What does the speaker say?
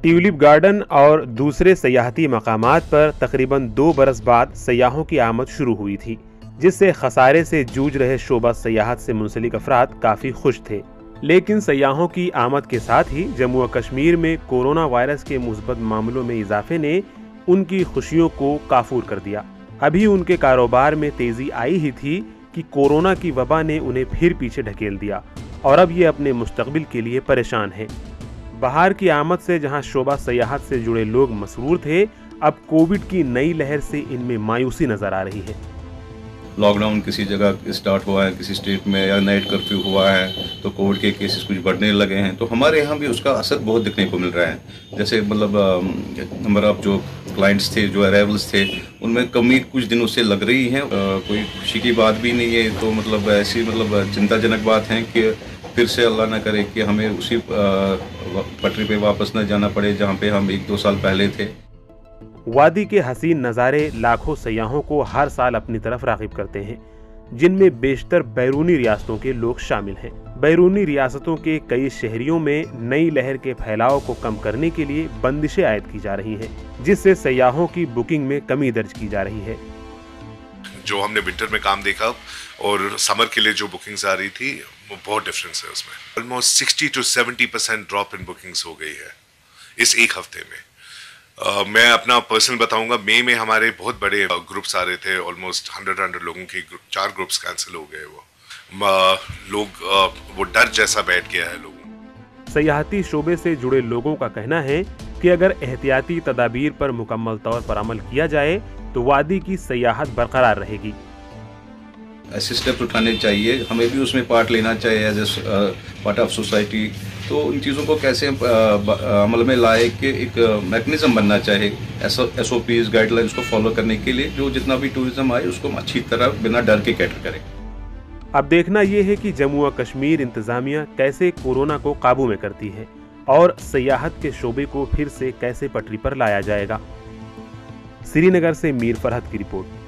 Tulip garden और दूसरे सयाहती मकामात पर तकरीबन 2 बरस बाद सयाहों की आमद शुरू हुई थी, जिससे खसारे से जूझ रहे शोबा सयाहत से मुंसलिक अफराद काफ़ी खुश थे। लेकिन सयाहों की आमद के साथ ही जम्मू व कश्मीर में कोरोना वायरस के मुस्बत मामलों में इजाफे ने उनकी खुशियों को काफूर कर दिया। अभी उनके कारोबार में तेजी आई ही थी कि कोरोना की वबा ने उन्हें फिर पीछे ढकेल दिया और अब ये अपने मुस्तकबिल के लिए परेशान हैं। बाहर की आमद से जहां शोबा सयाहत से जुड़े लोग मसरूर थे, अब कोविड की नई लहर से इनमें मायूसी नजर आ रही है। लॉकडाउन किसी जगह स्टार्ट हुआ है, किसी स्टेट में, या नाइट कर्फ्यू हुआ है, तो कोविड के केसेस कुछ बढ़ने लगे हैं। तो हमारे यहाँ भी उसका असर बहुत दिखने को मिल रहा है। जैसे मतलब नंबर ऑफ जो क्लाइंट्स थे, जो अराइवल्स थे, उनमें कमी कुछ दिनों से लग रही है। कोई खुशी की बात भी नहीं है। तो मतलब ऐसी चिंताजनक बात है कि फिर से अल्लाह ना करे कि हमें उसी पटरी पे वापस न जाना पड़े जहाँ पे हम 1-2 साल पहले थे। वादी के हसीन नज़ारे लाखों सयाहों को हर साल अपनी तरफ राग़िब करते हैं, जिनमें बेशतर बैरूनी रियासतों के लोग शामिल हैं। बैरूनी रियासतों के कई शहरियों में नई लहर के फैलाव को कम करने के लिए बंदिशें आयद की जा रही हैं, जिससे सयाहों की बुकिंग में कमी दर्ज की जा रही है। जो हमने विंटर में काम देखा और समर के लिए जो बुकिंग्स आ रही थी, वो बहुत डिफरेंस है उसमें। Almost 60 to 70% drop in bookings हो गई है इस एक हफ्ते में। मैं अपना पर्सनल बताऊंगा, मई में हमारे बहुत बड़े ग्रुप्स आ रहे थे, ऑलमोस्ट 100 लोगों के 4 ग्रुप्स कैंसिल हो गए। वो डर जैसा बैठ गया है लोगों। सयाहती शोबे से जुड़े लोगों का कहना है कि अगर एहतियाती तदाबीर पर मुकम्मल तौर पर अमल किया जाए तो वादी की सयाहत बरकरार रहेगी। ऐसे स्टेप उठाने चाहिए, हमें भी उसमें पार्ट लेना चाहिए as a part of society. तो इन चीज़ों को कैसे अमल में लाए कि एक मैकेनिज्म बनना चाहिए, SOPs गाइडलाइंस को फॉलो करने के लिए, जो जितना भी टूरिज्म आए उसको अच्छी तरह बिना डर के कैटर करें। अब देखना यह है कि जम्मू व कश्मीर इंतजामिया कैसे कोरोना को काबू में करती है और सयाहत के शोबे को फिर से कैसे पटरी पर लाया जाएगा। श्रीनगर से मीर फरहत की रिपोर्ट।